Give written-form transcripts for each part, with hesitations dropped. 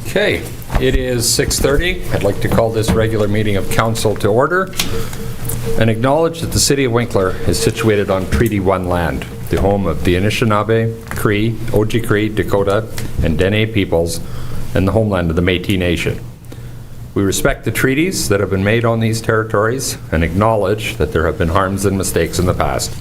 Okay, it is 6:30. I'd like to call this regular meeting of council to order and acknowledge that the city of Winkler is situated on Treaty 1 land, the home of the Anishinaabe, Cree, Oji-Cree, Dakota, and Dene peoples, and the homeland of the Métis Nation. We respect the treaties that have been made on these territories and acknowledge that there have been harms and mistakes in the past.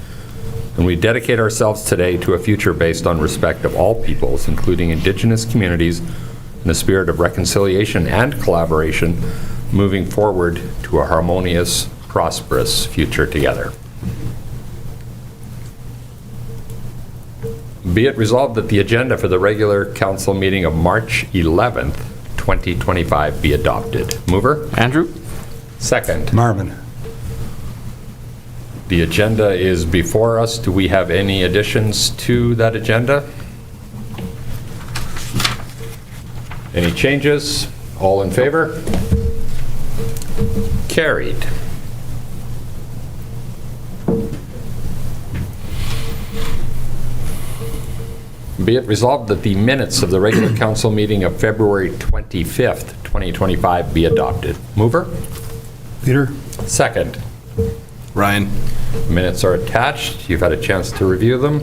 And we dedicate ourselves today to a future based on respect of all peoples, including Indigenous communities, in the spirit of reconciliation and collaboration, moving forward to a harmonious, prosperous future together. Be it resolved that the agenda for the regular council meeting of March 11th, 2025 be adopted. Mover? Andrew? Second. Marvin. The agenda is before us. Do we have any additions to that agenda? Any changes? All in favor? Carried. Be it resolved that the minutes of the regular council meeting of February 25th, 2025 be adopted. Mover? Peter. Second. Ryan? Minutes are attached. You've had a chance to review them.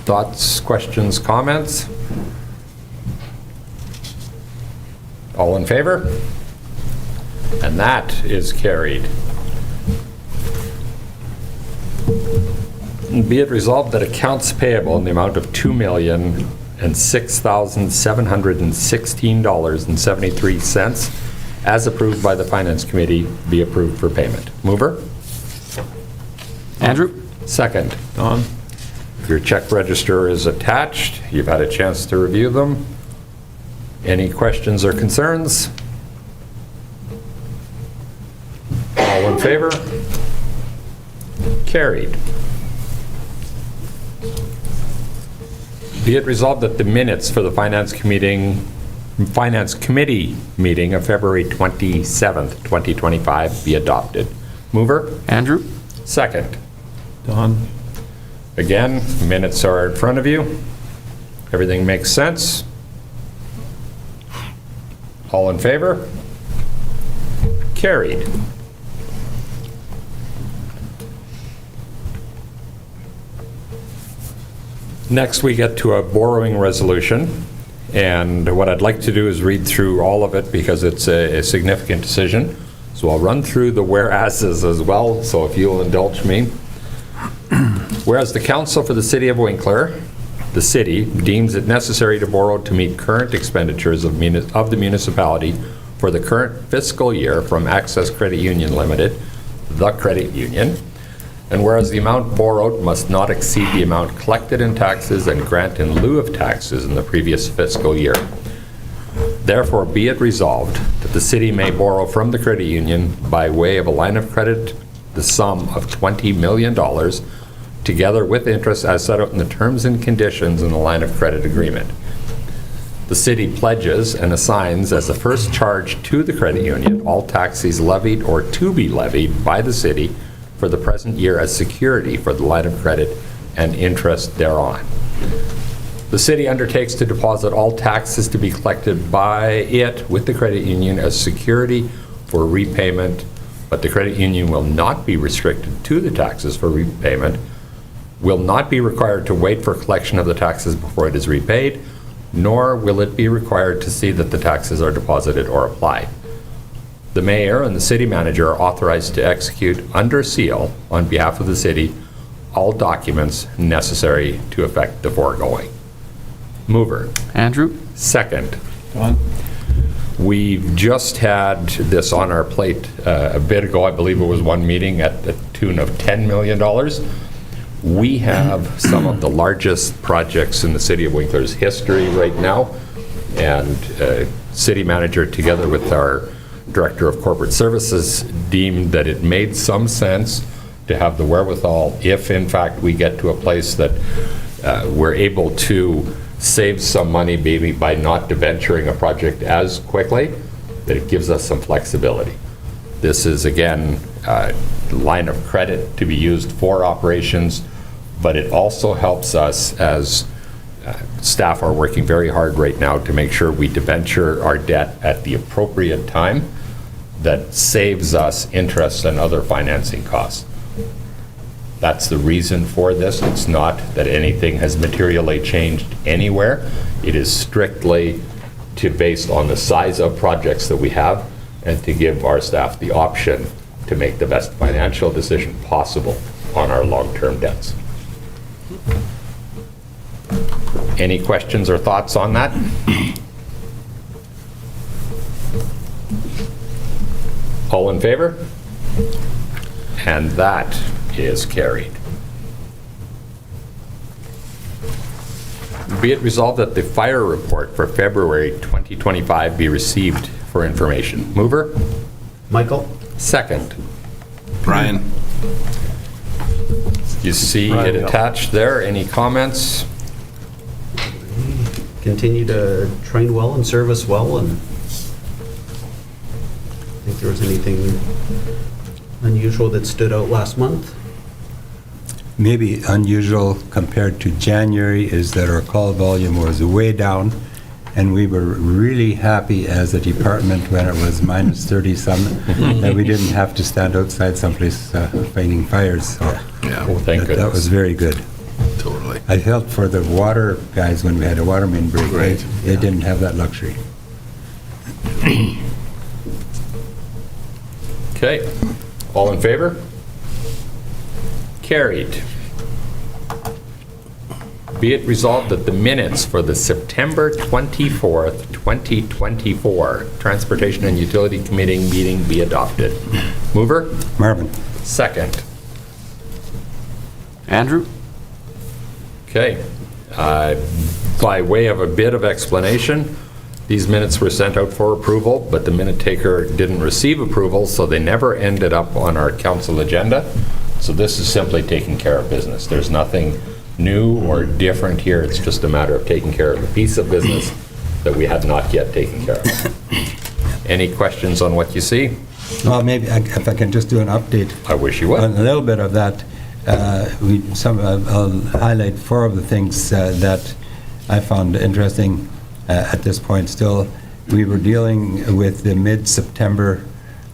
Thoughts, questions, comments? All in favor? And that is carried. Be it resolved that accounts payable in the amount of $2,006,716.73 as approved by the Finance Committee be approved for payment. Mover? Andrew? Second. Don? Your check register is attached. You've had a chance to review them. Any questions or concerns? All in favor? Carried. Be it resolved that the minutes for the Finance Committee meeting of February 27th, 2025 be adopted. Mover? Andrew? Second. Don? Again, minutes are in front of you. Everything makes sense. All in favor? Carried. Next, we get to a borrowing resolution. And what I'd like to do is read through all of it because it's a significant decision. So I'll run through the whereases as well, so if you'll indulge me. Whereas the Council for the City of Winkler, the city, deems it necessary to borrow to meet current expenditures of the municipality for the current fiscal year from Access Credit Union Limited, the credit union, and whereas the amount borrowed must not exceed the amount collected in taxes and grant in lieu of taxes in the previous fiscal year. Therefore, be it resolved that the city may borrow from the credit union by way of a line of credit the sum of $20 million together with interest as set out in the terms and conditions in the line of credit agreement. The city pledges and assigns as a first charge to the credit union all taxes levied or to be levied by the city for the present year as security for the line of credit and interest thereon. The city undertakes to deposit all taxes to be collected by it with the credit union as security for repayment, but the credit union will not be restricted to the taxes for repayment, will not be required to wait for collection of the taxes before it is repaid, nor will it be required to see that the taxes are deposited or applied. The mayor and the city manager are authorized to execute under seal on behalf of the city all documents necessary to effect the foregoing. Mover? Andrew? Second. Don? We've just had this on our plate a bit ago. I believe it was one meeting at the tune of $10 million. We have some of the largest projects in the City of Winkler's history right now, and city manager together with our Director of Corporate Services deemed that it made some sense to have the wherewithal, if in fact we get to a place that we're able to save some money maybe by not debenturing a project as quickly, that it gives us some flexibility. This is, again, a line of credit to be used for operations, but it also helps us as Staff are working very hard right now to make sure we debenture our debt at the appropriate time that saves us interest and other financing costs. That's the reason for this. It's not that anything has materially changed anywhere. It is strictly based on the size of projects that we have and to give our staff the option to make the best financial decision possible on our long-term debts. Any questions or thoughts on that? All in favor? And that is carried. Be it resolved that the fire report for February 2025 be received for information. Mover? Michael? Second. Brian. You see Brian, it yeah. attached there. Any comments? Continue to train well and service well, and think there was anything unusual that stood out last month? Maybe unusual compared to January is that our call volume was way down, and we were really happy as a department when it was minus 30-some, that we didn't have to stand outside someplace fighting fires. So Yeah, Oh, thank that goodness. was very good. totally. I felt for the water guys when we had a water main break. Right. They didn't have that luxury. Okay. All in favor? Carried. Be it resolved that the minutes for the September 24th, 2024 Transportation and Utility Committee meeting be adopted. Mover? Marvin? Second. Andrew? Okay. By way of a bit of explanation, these minutes were sent out for approval, but the minute taker didn't receive approval, so they never ended up on our council agenda. So this is simply taking care of business. There's nothing new or different here. It's just a matter of taking care of a piece of business that we had not yet taken care of. Any questions on what you see? Well, maybe if I can just do an update I wish you would. on a little bit of that. I'll highlight 4 of the things that I found interesting at this point still. We were dealing with the mid-September,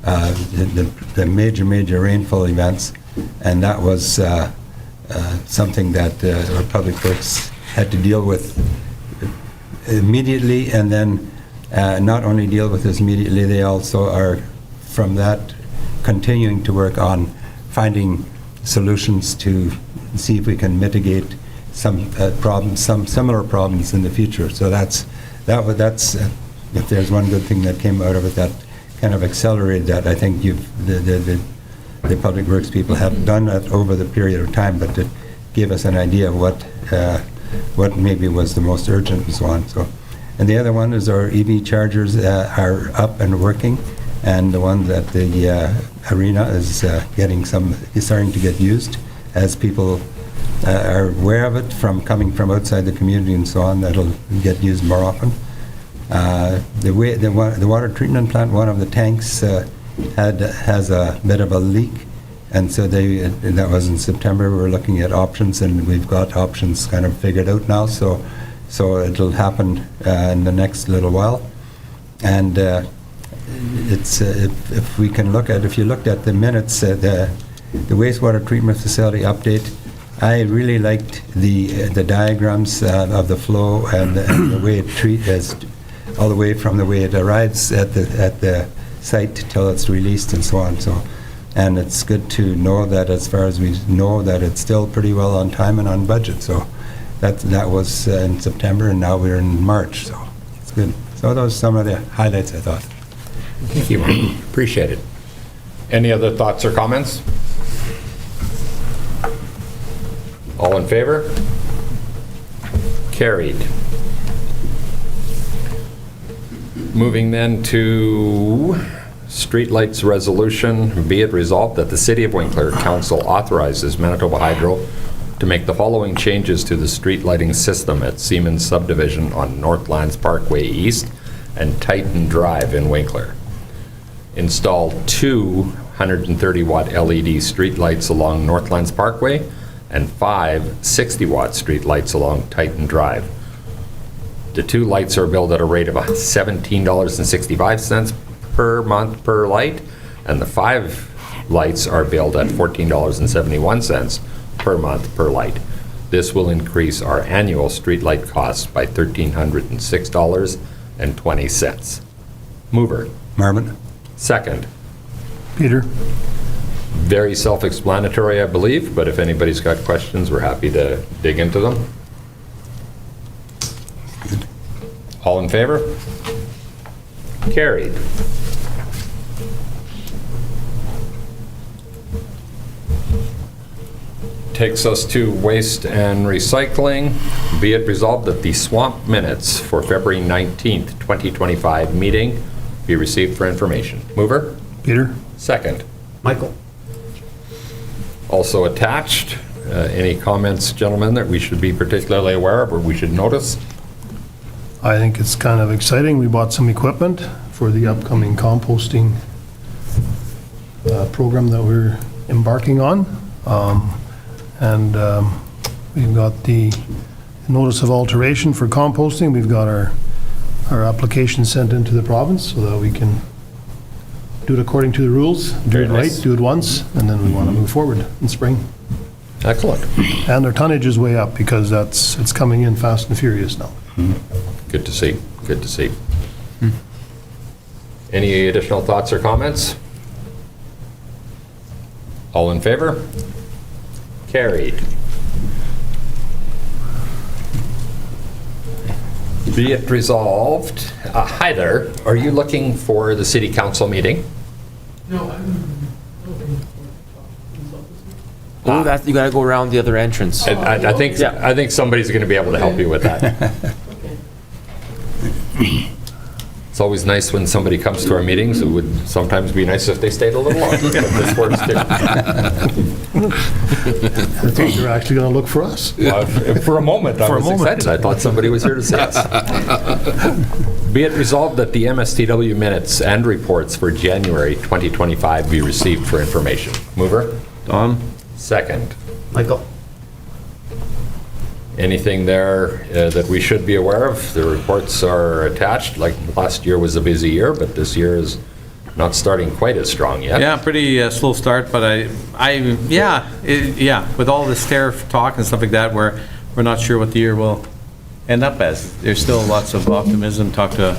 the major rainfall events, and that was something that our public works had to deal with immediately, and then not only deal with this immediately, they also are from that continuing to work on finding solutions to see if we can mitigate some problems, some similar problems in the future. So that's if there's one good thing that came out of it, that kind of accelerated that. I think the public works people have done that over the period of time, but it gave us an idea of what maybe was the most urgent and so on. So, and the other one is our EV chargers are up and working, and the one that the arena is starting to get used as people are aware of it coming from outside the community and so on. That'll get used more often. The water treatment plant, one of the tanks has a bit of a leak, and so that was in September. We were looking at options, and we've got options kind of figured out now. So it'll happen in the next little while, and it's if you looked at the minutes, the wastewater treatment facility update. I really liked the diagrams of the flow and the way it treats, all the way from the way it arrives at the site till it's released and so on. So, and it's good to know that, as far as we know, that it's still pretty well on time and on budget. So that was in September, and now we're in March. So it's good. So those are some of the highlights, I thought. Thank you. Appreciate it. Any other thoughts or comments? All in favor? Carried. Moving then to streetlights resolution. Be it resolved that the City of Winkler Council authorizes Manitoba Hydro to make the following changes to the street lighting system at Siemens Subdivision on Northlands Parkway East and Titan Drive in Winkler. Install 2 130-watt LED streetlights along Northlands Parkway and 5 60-watt streetlights along Titan Drive, The 2 lights are billed at a rate of $17.65 per month per light, and the 5 lights are billed at $14.71 per month per light. This will increase our annual streetlight costs by $1,306.20. Mover. Marmot? Second. Peter? Very self-explanatory, I believe, but if anybody's got questions, we're happy to dig into them. All in favor? Carried. Takes us to waste and recycling. Be it resolved that the swamp minutes for February 19th, 2025 meeting be received for information. Mover? Peter? Second. Michael? Also attached, any comments, gentlemen, that we should be particularly aware of or we should notice? I think it's kind of exciting. We bought some equipment for the upcoming composting program that we're embarking on. And we've got the notice of alteration for composting. We've got our application sent into the province so that we can do it according to the rules, do Very it right, nice. do it once, and then we want to move forward in spring. Excellent. And their tonnage is way up because it's coming in fast and furious now. Good to see. Good to see. Any additional thoughts or comments? All in favor? Carried. Be it resolved. Hi there. Are you looking for the city council meeting? No, I'm looking for Oh, that, you gotta go around the other entrance. I think somebody's going to be able to help you with that. Okay. It's always nice when somebody comes to our meetings. It would sometimes be nice if they stayed a little longer, but this works too. I thought you were actually going to look for us. For a moment, I For a was moment. excited. I thought somebody was here to see us. Be it resolved that the MSTW minutes and reports for January 2025 be received for information. Mover? Don? Second. Michael? Anything there that we should be aware of? The reports are attached. Like last year was a busy year, but this year is not starting quite as strong yet. Yeah, pretty slow start, but with all this tariff talk and stuff like that, we're not sure what the year will end up as. There's still lots of optimism. Talked to a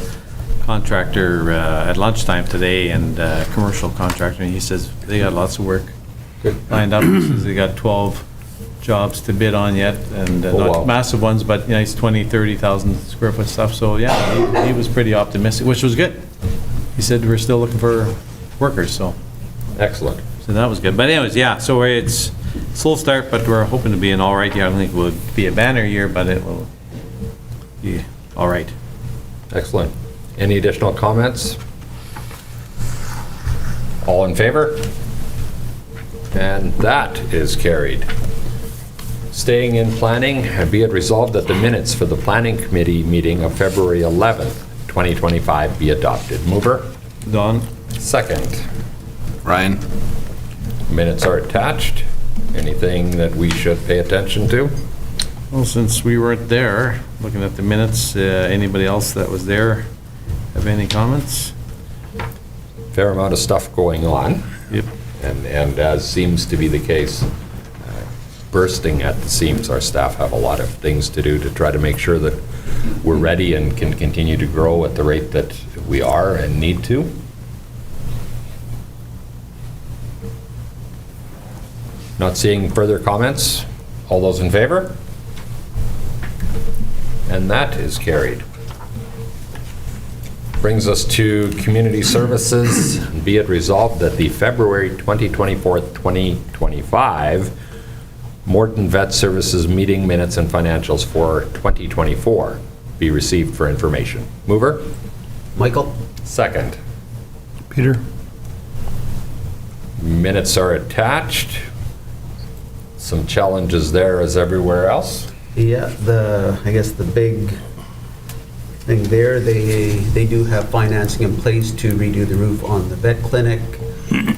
contractor at lunchtime today, and a commercial contractor, and he says they got lots of work lined up. He says they got 12 jobs to bid on yet, and Oh, not wow. massive ones, but nice 20, 30,000 square foot stuff. So yeah, he was pretty optimistic, which was good. He said we're still looking for workers, so Excellent. that was good. But anyways, yeah, so it's slow start, but we're hoping to be an all right year. I don't think it will be a banner year, but it will be all right. Excellent. Any additional comments? All in favor? And that is carried. Staying in planning, be it resolved that the minutes for the Planning Committee meeting of February 11th, 2025 be adopted. Mover? Don? Second. Ryan? Minutes are attached. Anything that we should pay attention to? Well, since we weren't there, looking at the minutes, anybody else that was there have any comments? Fair amount of stuff going on. Yep. And as seems to be the case, bursting at the seams, our staff have a lot of things to do to try to make sure that we're ready and can continue to grow at the rate that we are and need to. Not seeing further comments. All those in favor? And that is carried. Brings us to community services. Be it resolved that the February 2025 Morton Vet Services meeting minutes and financials for 2024 be received for information. Mover? Michael? Second. Peter? Minutes are attached. Some challenges there as everywhere else. Yeah, I guess the big thing there, they do have financing in place to redo the roof on the vet clinic.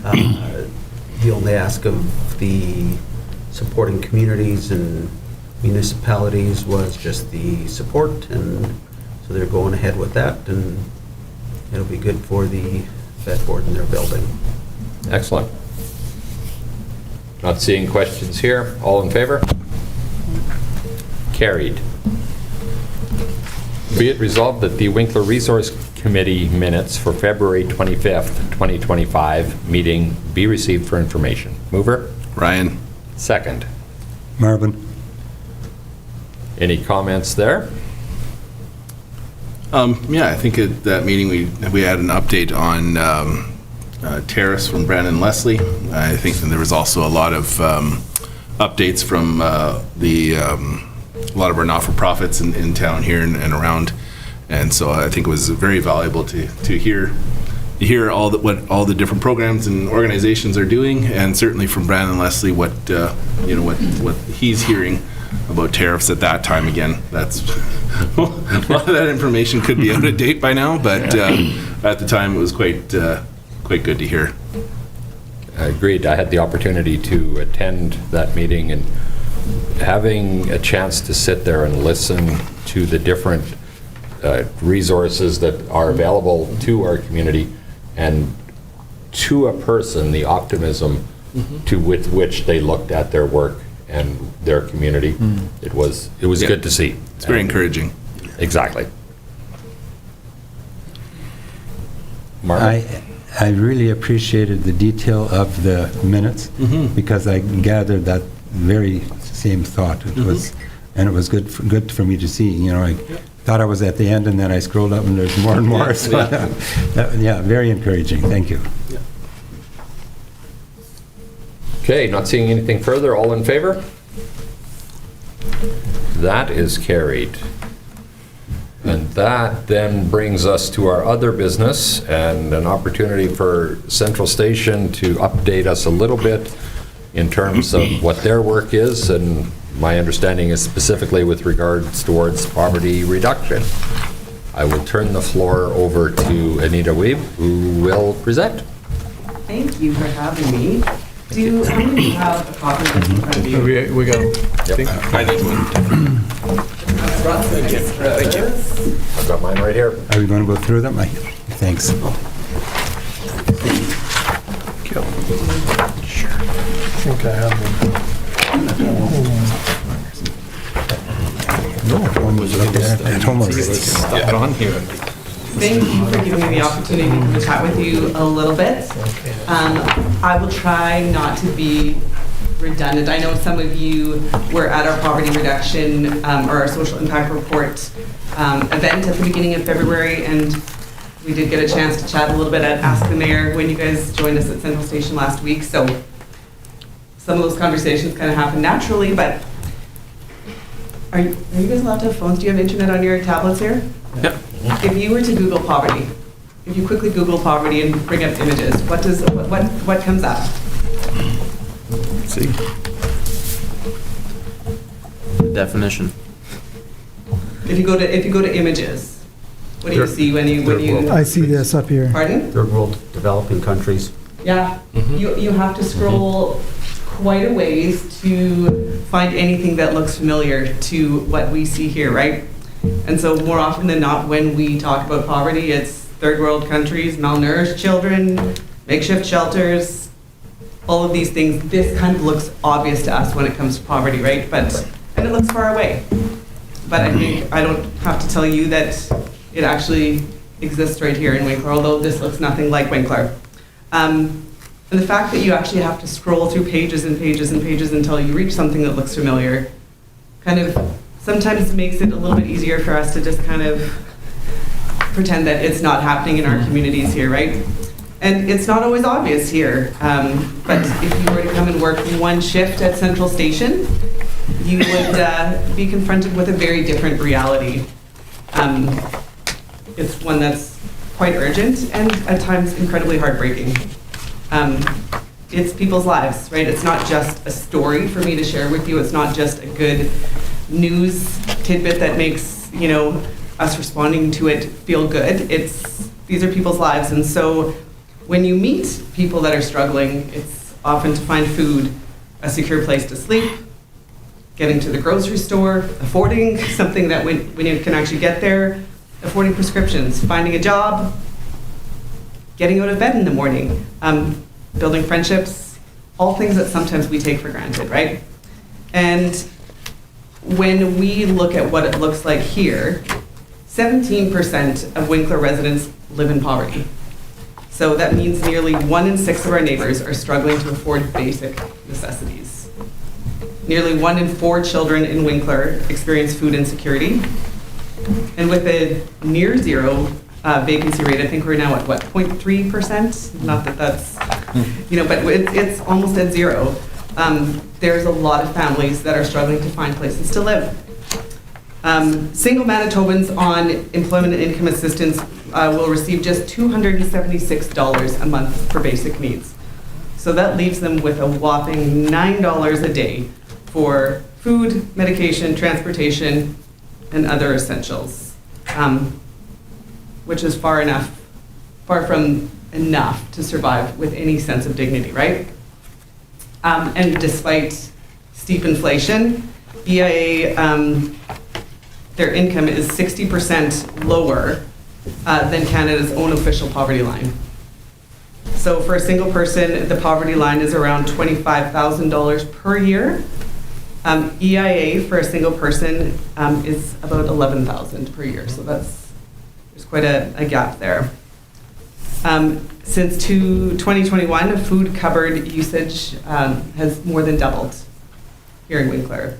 The only ask of the supporting communities and municipalities was just the support, and So they're going ahead with that, and it'll be good for the vet board in their building. Excellent. Not seeing questions here. All in favor? Carried. Be it resolved that the Winkler Resource Committee minutes for February 25th, 2025 meeting be received for information. Mover? Ryan. Second. Marvin? Any comments there? Yeah, I think at that meeting, we had an update on tariffs from Brandon Leslie. I think that there was also a lot of updates from a lot of our not-for-profits in town here and around. And so I think it was very valuable to hear what all the different programs and organizations are doing, and certainly from Brandon Leslie what he's hearing about tariffs at that time. Again, that's a lot of that information could be out of date by now, but at the time it was quite good to hear. Agreed. I had the opportunity to attend that meeting, and having a chance to sit there and listen to the different resources that are available to our community, and to a person, the optimism with which they looked at their work and their community, it was good to see. It's very encouraging. Exactly. Mark? I really appreciated the detail of the minutes, because I gathered that very same thought. It was, and it was good for me to see. You know, I thought I was at the end, and then I scrolled up, and there's more and more. So, yeah, very encouraging. Thank you. Okay, not seeing anything further. All in favor? That is carried. And that then brings us to our other business and an opportunity for Central Station to update us a little bit in terms of what their work is, and my understanding is specifically with regards towards poverty reduction. I will turn the floor over to Anita Weeb, who will present. Thank you for having me. Do how many of you have a copy of this in front of you? We got Yep. I need one. Thank you. I've got mine right here. Are we going to go through them? Thanks. I think I have Get on here. Thank you for giving me the opportunity to come and chat with you a little bit. I will try not to be redundant. I know some of you were at our poverty reduction or our social impact report event at the beginning of February, and we did get a chance to chat a little bit at Ask the Mayor when you guys joined us at Central Station last week. So some of those conversations kind of happened naturally, but are you guys allowed to have phones? Do you have internet on your tablets here? Yep. If you were to Google poverty, if you quickly Google poverty and bring up images, what comes up? Let's see. The definition. If you go to images, what do you see when you I see this up here. pardon? Third world developing countries. Yeah, you have to scroll quite a ways to find anything that looks familiar to what we see here, right? And so more often than not, when we talk about poverty, it's third world countries, malnourished children, makeshift shelters, all of these things. This kind of looks obvious to us when it comes to poverty, right? And it looks far away. But I think I don't have to tell you that it actually exists right here in Winkler, although this looks nothing like Winkler. And the fact that you actually have to scroll through pages and pages and pages until you reach something that looks familiar kind of sometimes makes it a little bit easier for us to just kind of pretend that it's not happening in our communities here, right? And it's not always obvious here, but if you were to come and work one shift at Central Station, you would be confronted with a very different reality. It's one that's quite urgent and at times incredibly heartbreaking. It's people's lives, right? It's not just a story for me to share with you. It's not just a good news tidbit that makes, us responding to it feel good. These are people's lives. And so when you meet people that are struggling, it's often to find food, a secure place to sleep, getting to the grocery store, affording something that when you can actually get there, affording prescriptions, finding a job, getting out of bed in the morning, building friendships, all things that sometimes we take for granted, right? And when we look at what it looks like here, 17% of Winkler residents live in poverty. So that means nearly 1 in 6 of our neighbors are struggling to afford basic necessities. Nearly 1 in 4 children in Winkler experience food insecurity. And with a near zero vacancy rate, I think we're now at what, 0.3%? Not that that's, but it's almost at zero. There's a lot of families that are struggling to find places to live. Single Manitobans on employment and income assistance will receive just $276 a month for basic needs. So that leaves them with a whopping $9 a day for food, medication, transportation, and other essentials, which is far from enough to survive with any sense of dignity, right? And despite steep inflation, EIA, their income is 60% lower than Canada's own official poverty line. So for a single person, the poverty line is around $25,000 per year. EIA for a single person is about $11,000 per year. So there's quite a gap there. Since 2021, food cupboard usage has more than doubled here in Winkler.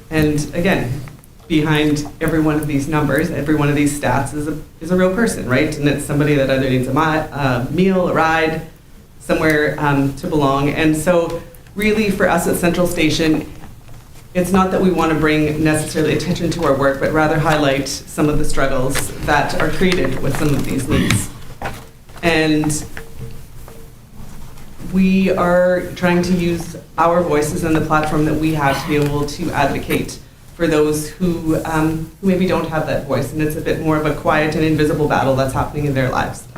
And again, behind every one of these numbers, every one of these stats is a real person, right? And it's somebody that either needs a meal, a ride, somewhere to belong. And so really for us at Central Station, it's not that we want to bring necessarily attention to our work, but rather highlight some of the struggles that are created with some of these needs. And we are trying to use our voices and the platform that we have to be able to advocate for those who maybe don't have that voice, and it's a bit more of a quiet and invisible battle that's happening in their lives.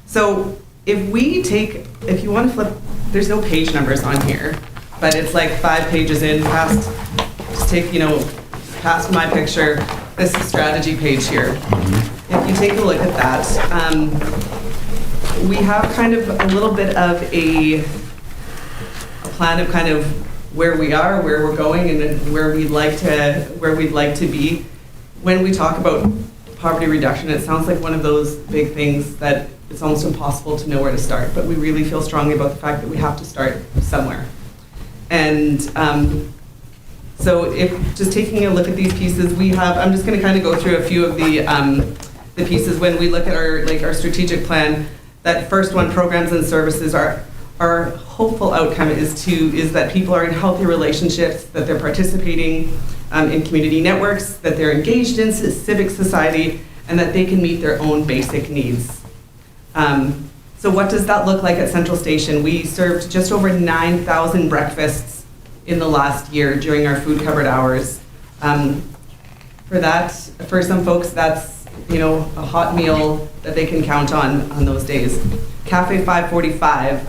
So if you want to flip, there's no page numbers on here, but it's like 5 pages in, past my picture, this strategy page here. If you take a look at that, we have kind of a little bit of a plan of kind of where we are, where we're going, and then where we'd like to be. When we talk about poverty reduction, it sounds like one of those big things that it's almost impossible to know where to start, but we really feel strongly about the fact that we have to start somewhere. And so if just taking a look at these pieces, I'm just going to kind of go through a few of the pieces. When we look at our strategic plan, that first one, programs and services, our hopeful outcome is that people are in healthy relationships, that they're participating in community networks, that they're engaged in civic society, and that they can meet their own basic needs. So what does that look like at Central Station? We served just over 9,000 breakfasts in the last year during our food cupboard hours. For some folks, that's a hot meal that they can count on those days. Cafe 545,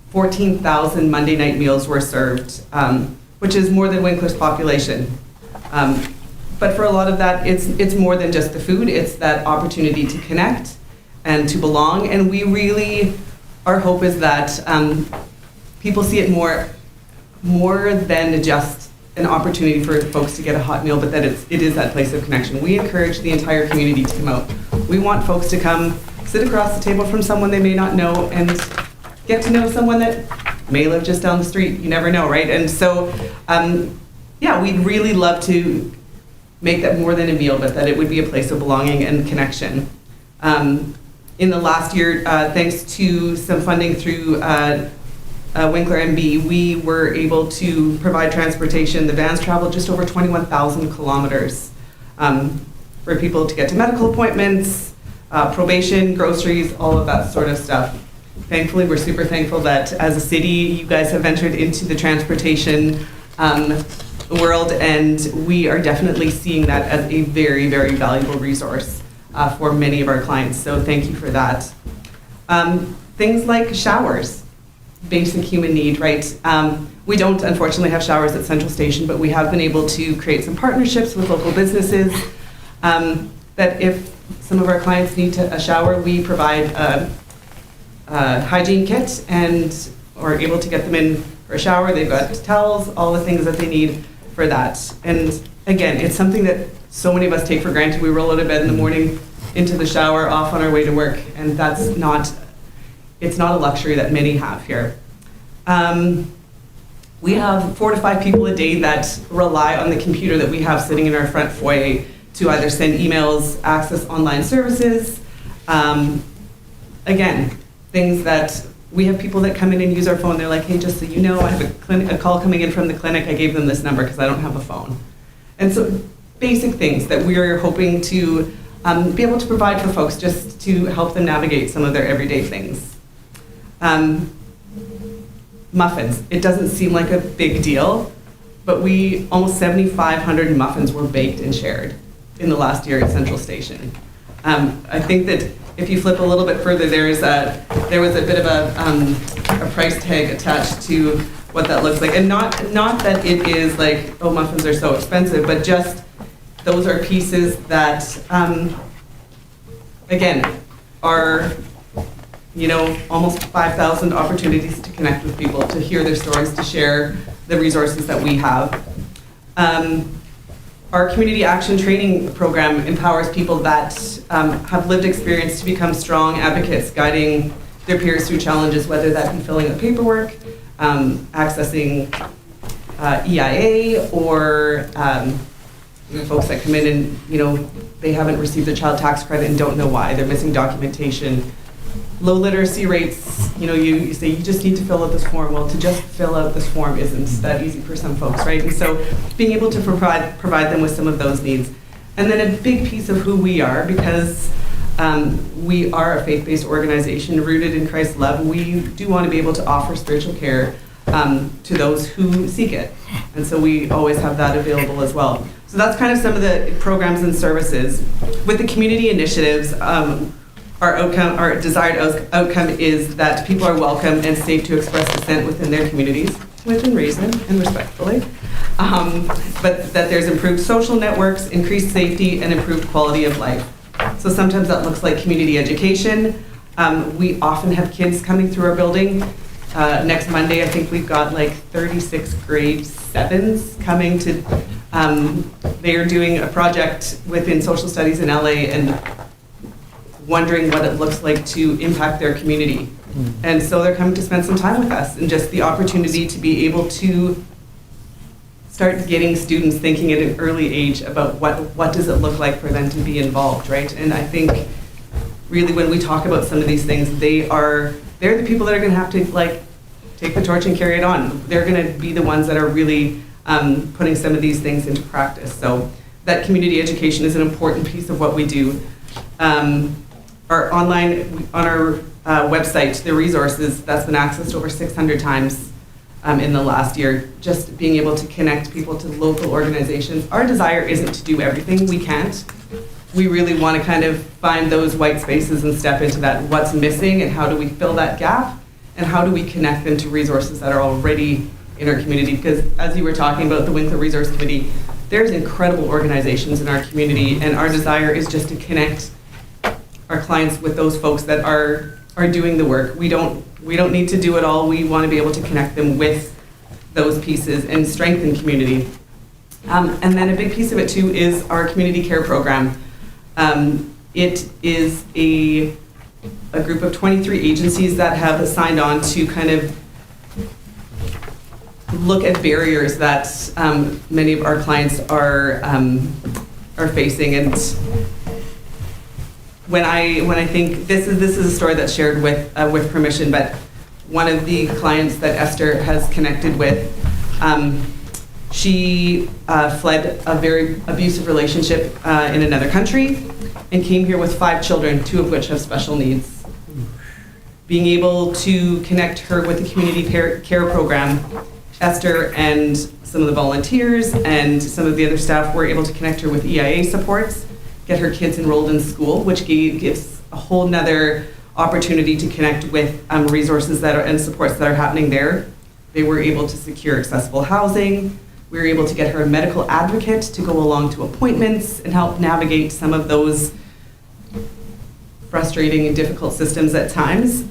14,000 Monday night meals were served, which is more than Winkler's population. But for a lot of that, it's more than just the food. It's that opportunity to connect and to belong. And we really, our hope is that people see it more than just an opportunity for folks to get a hot meal, but that it is that place of connection. We encourage the entire community to come out. We want folks to come sit across the table from someone they may not know and get to know someone that may live just down the street. You never know, right? And so, we'd really love to make that more than a meal, but that it would be a place of belonging and connection. In the last year, thanks to some funding through Winkler MB, we were able to provide transportation. The vans traveled just over 21,000 kilometers for people to get to medical appointments, probation, groceries, all of that sort of stuff. Thankfully, we're super thankful that as a city, you guys have ventured into the transportation world, and we are definitely seeing that as a very, very valuable resource for many of our clients. So thank you for that. Things like showers. Basic human need, right? We don't unfortunately have showers at Central Station, but we have been able to create some partnerships with local businesses that if some of our clients need a shower, we provide a hygiene kit and are able to get them in for a shower. They've got towels, all the things that they need for that. And again, it's something that so many of us take for granted. We roll out of bed in the morning, into the shower, off on our way to work, and that's not, it's not a luxury that many have here. We have 4 to 5 people a day that rely on the computer that we have sitting in our front foyer to either send emails, access online services. Again, things that we have people that come in and use our phone. They're like, hey, just so you know, I have a call coming in from the clinic. I gave them this number because I don't have a phone. And so basic things that we are hoping to be able to provide for folks just to help them navigate some of their everyday things. Muffins. It doesn't seem like a big deal, but almost 7,500 muffins were baked and shared in the last year at Central Station. I think that if you flip a little bit further, there was a bit of a price tag attached to what that looks like. And not that it is like, oh, muffins are so expensive, but just those are pieces that, again, are, you know, almost 5,000 opportunities to connect with people, to hear their stories, to share the resources that we have. Our community action training program empowers people that have lived experience to become strong advocates, guiding their peers through challenges, whether that be filling out paperwork, accessing EIA, or folks that come in and, you know, they haven't received the child tax credit and don't know why. They're missing documentation. Low literacy rates, you know, you say you just need to fill out this form. Well, to just fill out this form isn't that easy for some folks, right? And so being able to provide them with some of those needs. And then a big piece of who we are, because we are a faith-based organization rooted in Christ's love, we do want to be able to offer spiritual care to those who seek it. And so we always have that available as well. So that's kind of some of the programs and services. With the community initiatives, our desired outcome is that people are welcome and safe to express dissent within their communities, within reason and respectfully. But that there's improved social networks, increased safety, and improved quality of life. So sometimes that looks like community education. We often have kids coming through our building. Next Monday, I think we've got like 36 grade 7s coming to, they're doing a project within social studies in LA and wondering what it looks like to impact their community. And so they're coming to spend some time with us, and just the opportunity to be able to start getting students thinking at an early age about what does it look like for them to be involved, right? And I think really when we talk about some of these things, they're the people that are gonna have to like take the torch and carry it on. They're gonna be the ones that are really putting some of these things into practice. So that community education is an important piece of what we do. Our online, on our website, the resources, that's been accessed over 600 times in the last year, just being able to connect people to local organizations. Our desire isn't to do everything, we can't. We really want to kind of find those white spaces and step into that, what's missing and how do we fill that gap, and how do we connect them to resources that are already in our community. Because as you were talking about the Winkler Resource Committee, there's incredible organizations in our community, and our desire is just to connect our clients with those folks that are doing the work. We don't need to do it all. We want to be able to connect them with those pieces and strengthen community. And then a big piece of it too is our community care program. It is a group of 23 agencies that have signed on to kind of look at barriers that many of our clients are facing. And when I think this is a story that's shared with permission, but one of the clients that Esther has connected with, she fled a very abusive relationship in another country and came here with 5 children, 2 of which have special needs. Being able to connect her with the community care program, Esther and some of the volunteers and some of the other staff were able to connect her with EIA supports, get her kids enrolled in school, which gives a whole nother opportunity to connect with resources and supports that are happening there. They were able to secure accessible housing, We were able to get her a medical advocate to go along to appointments and help navigate some of those frustrating and difficult systems at times.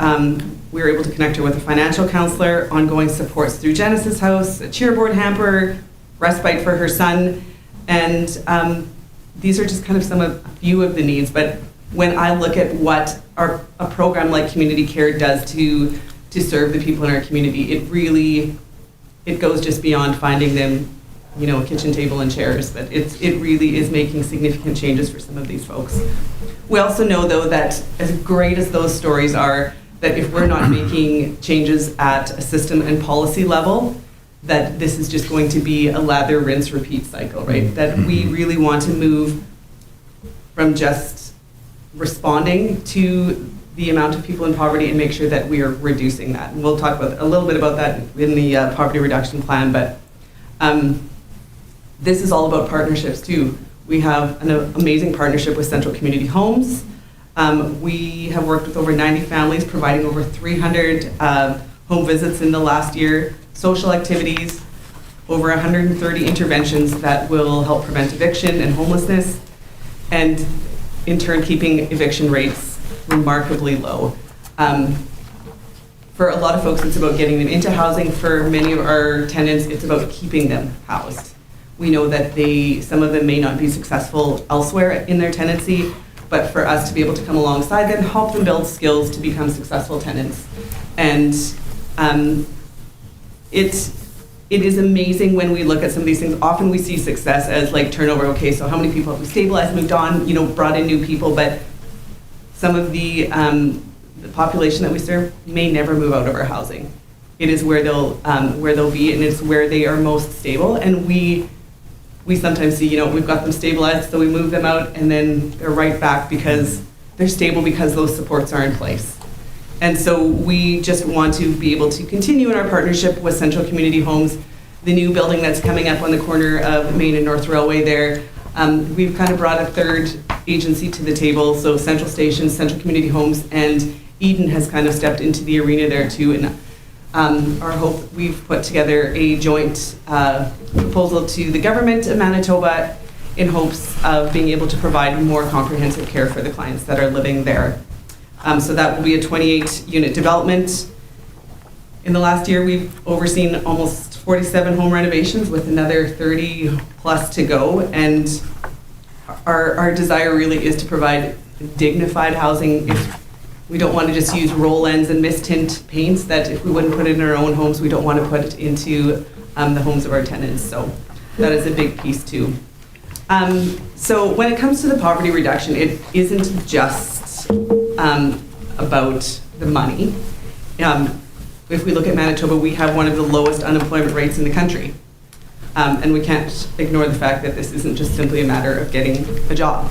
We were able to connect her with a financial counselor, ongoing supports through Genesis House, a cheerboard hamper, respite for her son, and these are just kind of a few of the needs. But when I look at what a program like Community Care does to serve the people in our community, it goes just beyond finding them, a kitchen table and chairs, but it really is making significant changes for some of these folks. We also know, though, that as great as those stories are, that if we're not making changes at a system and policy level, that this is just going to be a lather, rinse, repeat cycle, right? That we really want to move from just responding to the amount of people in poverty and make sure that we are reducing that. And we'll talk a little bit about that in the poverty reduction plan, but this is all about partnerships too. We have an amazing partnership with Central Community Homes. We have worked with over 90 families, providing over 300 home visits in the last year, social activities, over 130 interventions that will help prevent eviction and homelessness, and in turn keeping eviction rates remarkably low. For a lot of folks, it's about getting them into housing. For many of our tenants, it's about keeping them housed. We know that some of them may not be successful elsewhere in their tenancy, but for us to be able to come alongside them, help them build skills to become successful tenants. And it is amazing when we look at some of these things. Often we see success as like turnover. Okay, so how many people have we stabilized, moved on, brought in new people, but some of the population that we serve may never move out of our housing. It is where they'll be, and it's where they are most stable. And we sometimes see, we've got them stabilized, so we move them out, and then they're right back because they're stable because those supports are in place. And so we just want to be able to continue in our partnership with Central Community Homes, the new building that's coming up on the corner of Main and North Railway there. We've kind of brought a third agency to the table, so Central Station, Central Community Homes, and Eden has kind of stepped into the arena there too. And our hope, we've put together a joint proposal to the government of Manitoba in hopes of being able to provide more comprehensive care for the clients that are living there. So that will be a 28-unit development. In the last year, we've overseen almost 47 home renovations with another 30 plus to go. And our desire really is to provide dignified housing. We don't want to just use roll ends and mist-tint paints that if we wouldn't put it in our own homes, we don't want to put it into the homes of our tenants. So that is a big piece too. So when it comes to the poverty reduction, it isn't just about the money. If we look at Manitoba, we have one of the lowest unemployment rates in the country. And we can't ignore the fact that this isn't just simply a matter of getting a job.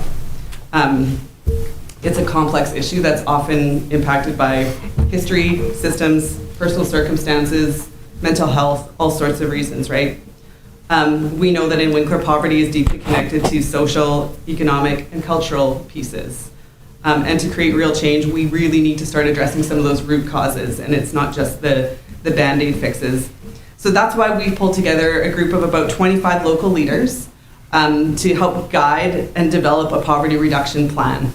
It's a complex issue that's often impacted by history, systems, personal circumstances, mental health, all sorts of reasons, right? We know that in Winkler, poverty is deeply connected to social, economic, and cultural pieces. And to create real change, we really need to start addressing some of those root causes, and it's not just the Band-Aid fixes. So that's why we've pulled together a group of about 25 local leaders to help guide and develop a poverty reduction plan.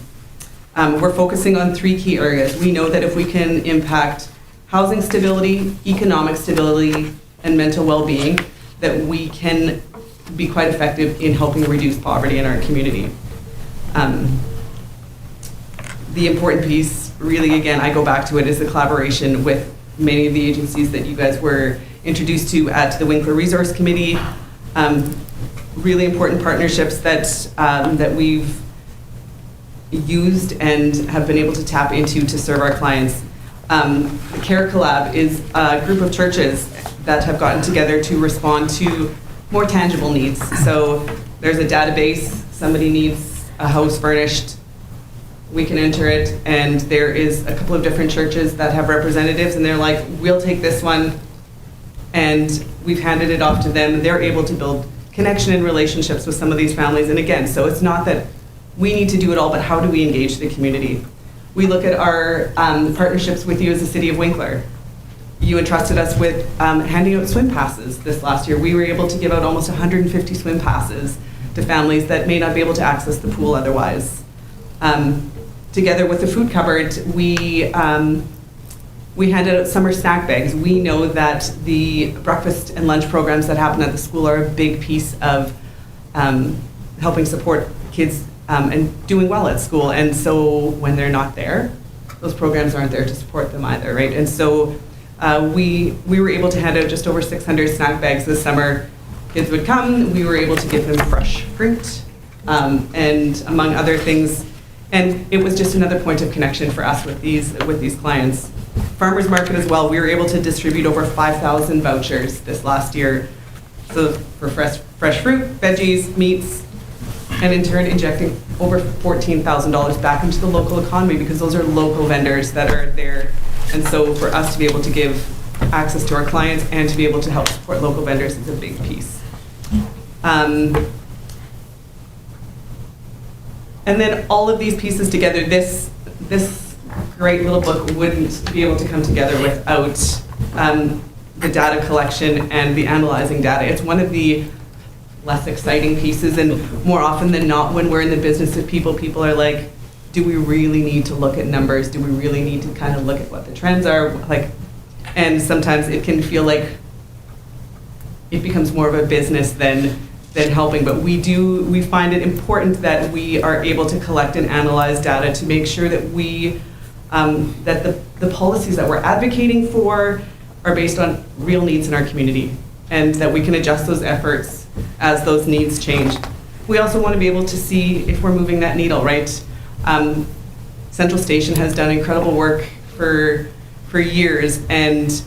We're focusing on 3 key areas. We know that if we can impact housing stability, economic stability, and mental well-being, that we can be quite effective in helping reduce poverty in our community. The important piece, really, again, I go back to it, is the collaboration with many of the agencies that you guys were introduced to at the Winkler Resource Committee. Really important partnerships that we've used and have been able to tap into to serve our clients. The Care Collab is a group of churches that have gotten together to respond to more tangible needs. So there's a database, somebody needs a house furnished, we can enter it, and there is a couple of different churches that have representatives, and they're like, we'll take this one, and we've handed it off to them. They're able to build connection and relationships with some of these families. And again, so it's not that we need to do it all, but how do we engage the community? We look at our partnerships with you as the City of Winkler. you entrusted us with handing out swim passes this last year. We were able to give out almost 150 swim passes to families that may not be able to access the pool otherwise. Together with the food cupboard, we handed out summer snack bags. We know that the breakfast and lunch programs that happen at the school are a big piece of helping support kids and doing well at school. And so when they're not there, those programs aren't there to support them either, right? And so we were able to hand out just over 600 snack bags this summer. Kids would come, we were able to give them fresh fruit, and among other things. And it was just another point of connection for us with these clients. Farmers market as well, we were able to distribute over 5,000 vouchers this last year. So for fresh fruit, veggies, meats, and in turn injecting over $14,000 back into the local economy because those are local vendors that are there. And so for us to be able to give access to our clients and to be able to help support local vendors is a big piece. And then all of these pieces together, this great little book wouldn't be able to come together without the data collection and the analyzing data. It's one of the less exciting pieces, and more often than not, when we're in the business of people are like, do we really need to look at numbers? Do we really need to kind of look at what the trends are? Like, and sometimes it can feel like it becomes more of a business than helping, but we find it important that we are able to collect and analyze data to make sure that that the policies that we're advocating for are based on real needs in our community, and that we can adjust those efforts as those needs change. We also want to be able to see if we're moving that needle, right? Central Station has done incredible work for years, and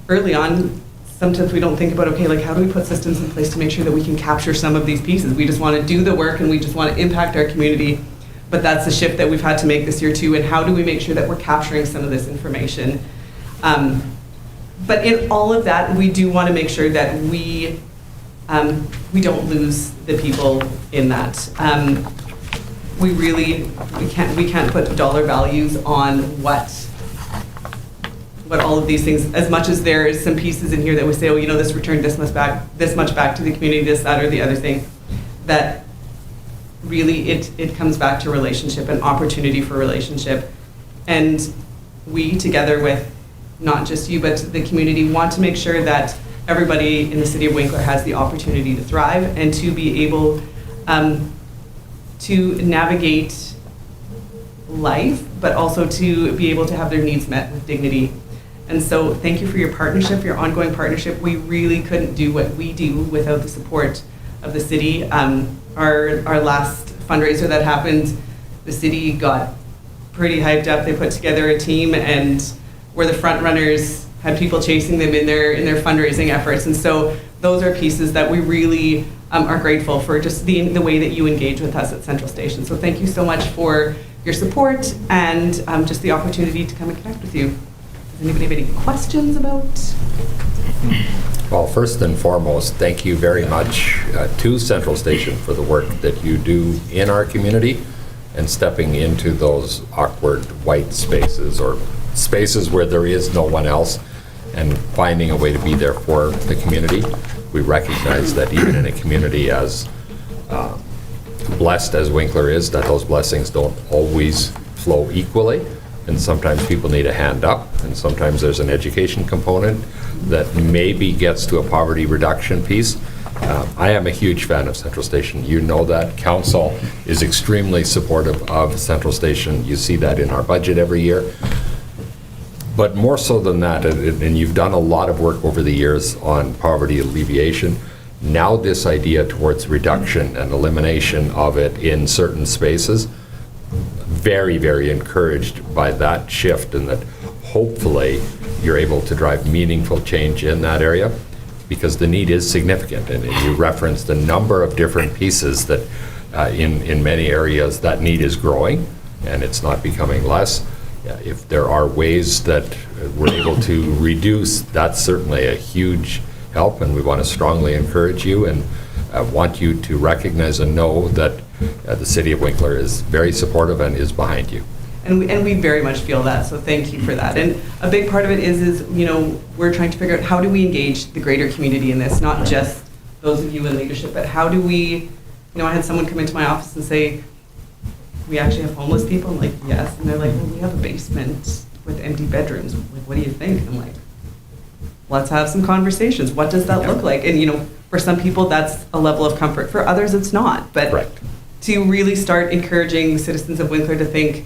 early on, sometimes we don't think about, okay, like how do we put systems in place to make sure that we can capture some of these pieces? We just want to do the work and we just want to impact our community. But that's the shift that we've had to make this year too. And how do we make sure that we're capturing some of this information? But in all of that, we do want to make sure that we don't lose the people in that. We can't put dollar values on what all of these things, as much as there is some pieces in here that we say, oh, you know, this returned this much back to the community, this, that, or the other thing, that really it comes back to relationship and opportunity for relationship. And we, together with not just you, but the community, want to make sure that everybody in the city of Winkler has the opportunity to thrive and to be able to navigate life, but also to be able to have their needs met with dignity. And so thank you for your partnership, your ongoing partnership. We really couldn't do what we do without the support of the city. Our last fundraiser that happened, the city got pretty hyped up. They put together a team and were the front runners, had people chasing them in their fundraising efforts. And so those are pieces that we really are grateful for, just the way that you engage with us at Central Station. So thank you so much for your support and just the opportunity to come and connect with you. Does anybody have any questions about? Well, first and foremost, thank you very much to Central Station for the work that you do in our community and stepping into those awkward white spaces or spaces where there is no one else and finding a way to be there for the community. We recognize that even in a community as blessed as Winkler is, that those blessings don't always flow equally. And sometimes people need a hand up, and sometimes there's an education component that maybe gets to a poverty reduction piece. I am a huge fan of Central Station. You know that. Council is extremely supportive of Central Station. You see that in our budget every year. But more so than that, and you've done a lot of work over the years on poverty alleviation, now this idea towards reduction and elimination of it in certain spaces, very, very encouraged by that shift, and that hopefully you're able to drive meaningful change in that area, because the need is significant. And you referenced a number of different pieces that in many areas that need is growing and it's not becoming less. If there are ways that we're able to reduce, that's certainly a huge help, and we want to strongly encourage you and want you to recognize and know that the City of Winkler is very supportive and is behind you. And we very much feel that, so thank you for that. And a big part of it is, you know, we're trying to figure out how do we engage the greater community in this, not just those of you in leadership, but how do we, you know, I had someone come into my office and say, we actually have homeless people? I'm like, yes. And they're like, well, we have a basement with empty bedrooms. I'm like, what do you think? And I'm like, let's have some conversations. What does that look like? And, you know, for some people, that's a level of comfort. For others, it's not. But Right. to really start encouraging citizens of Winkler to think,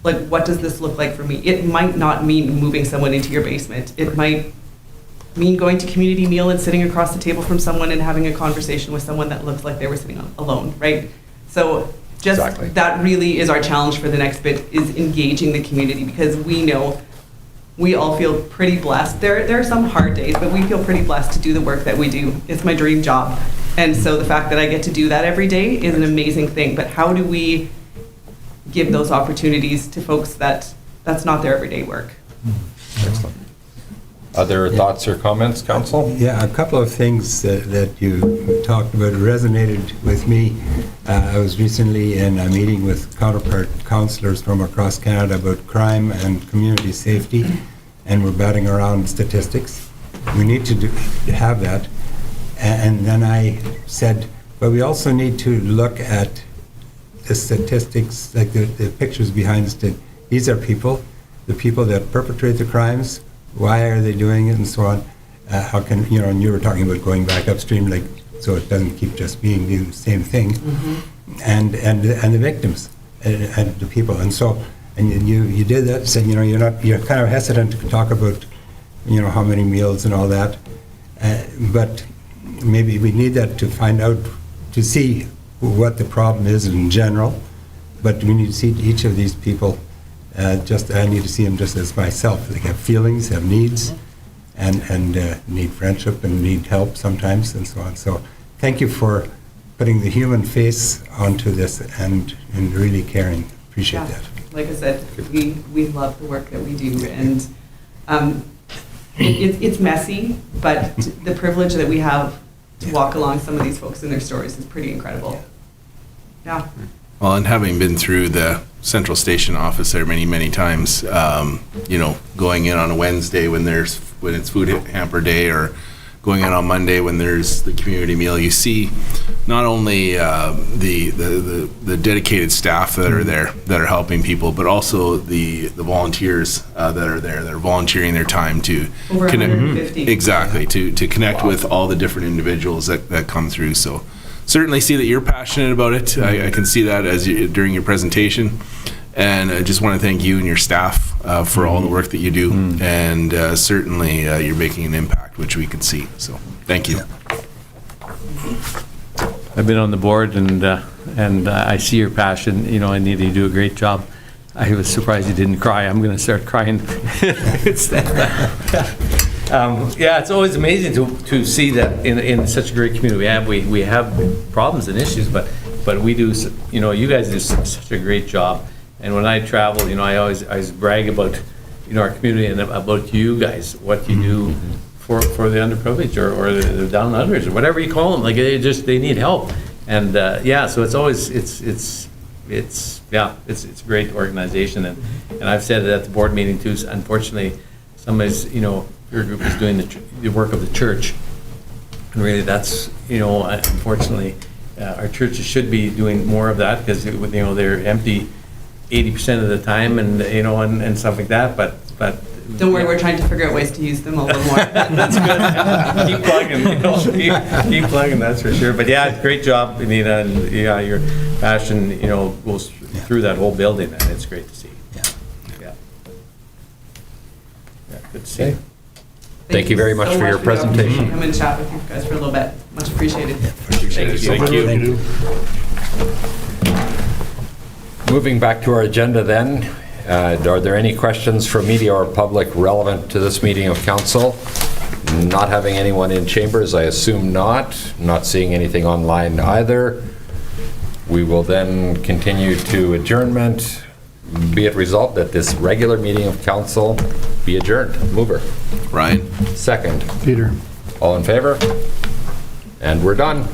like, what does this look like for me? It might not mean moving someone into your basement. It might mean going to community meal and sitting across the table from someone and having a conversation with someone that looks like they were sitting alone, right? So just Exactly. that really is our challenge for the next bit, is engaging the community, because we know we all feel pretty blessed. There are some hard days, but we feel pretty blessed to do the work that we do. It's my dream job. And so the fact that I get to do that every day is an amazing thing. But how do we give those opportunities to folks that's not their everyday work? Excellent. Other thoughts or comments, council? Yeah, a couple of things that you talked about resonated with me. I was recently in a meeting with counterpart councillors from across Canada about crime and community safety, and we're batting around statistics. We need to have that. And then I said, but we also need to look at the statistics, like the pictures behind the these are people, the people that perpetrate the crimes. Why are they doing it, and so on? How can, you know, and you were talking about going back upstream, like, so it doesn't keep just being the same thing. And the victims and the people, and so, and you did that. Said, you know, you're kind of hesitant to talk about, you know, how many meals and all that, but maybe we need that to find out, to see what the problem is in general. But we need to see each of these people. I need to see them just as myself. They have feelings, have needs, and need friendship and need help sometimes, and so on. So thank you for putting the human face onto this and really caring. Appreciate that. Like I said, we love the work that we do, and it's messy, but the privilege that we have to walk along some of these folks in their stories is pretty incredible. Yeah. Well, and having been through the central station office there many times, you know, going in on a Wednesday when it's food hamper day, or going in on Monday when there's the community meal, you see not only the dedicated staff that are there that are helping people, but also the volunteers that are there that are volunteering their time to Over connect. 150. Exactly, to connect with all the different individuals that come through. So certainly see that you're passionate about it. I can see that during your presentation. And I just want to thank you and your staff for all the work that you do. And certainly you're making an impact, which we can see. So thank you. I've been on the board, and I see your passion, you know, and you do a great job. I was surprised you didn't cry. I'm going to start crying. Yeah, it's always amazing to see that in such a great community we have problems and issues, but we do, you know, you guys do such a great job. And when I travel, you know, I always brag about, you know, our community and about you guys, what you do for the underprivileged or the down and unders or whatever you call them. Like they need help, and yeah, so it's always it's a great organization, and I've said it at the board meeting too. Unfortunately, somebody's, you know, your group is doing the work of the church, and really that's, you know, unfortunately, our churches should be doing more of that, because, you know, they're empty 80% of the time, and, you know, and stuff like that, but Don't worry, we're trying to figure out ways to use them a little more. that's good. Keep plugging, you know, keep plugging, that's for sure. But yeah, great job, Anita, and yeah, your passion, you know, goes through that whole building, and it's great to see. Yeah, good to see. Thank you very much for your the opportunity presentation. to come and chat with you guys for a little bit. Much appreciated. Thank you. Moving back to our agenda then, are there any questions from media or public relevant to this meeting of council? Not having anyone in chambers, I assume not. Not seeing anything online either. We will then continue to adjournment. Be it resolved that this regular meeting of council be adjourned. Mover. Ryan? Second. Peter. All in favor? And we're done.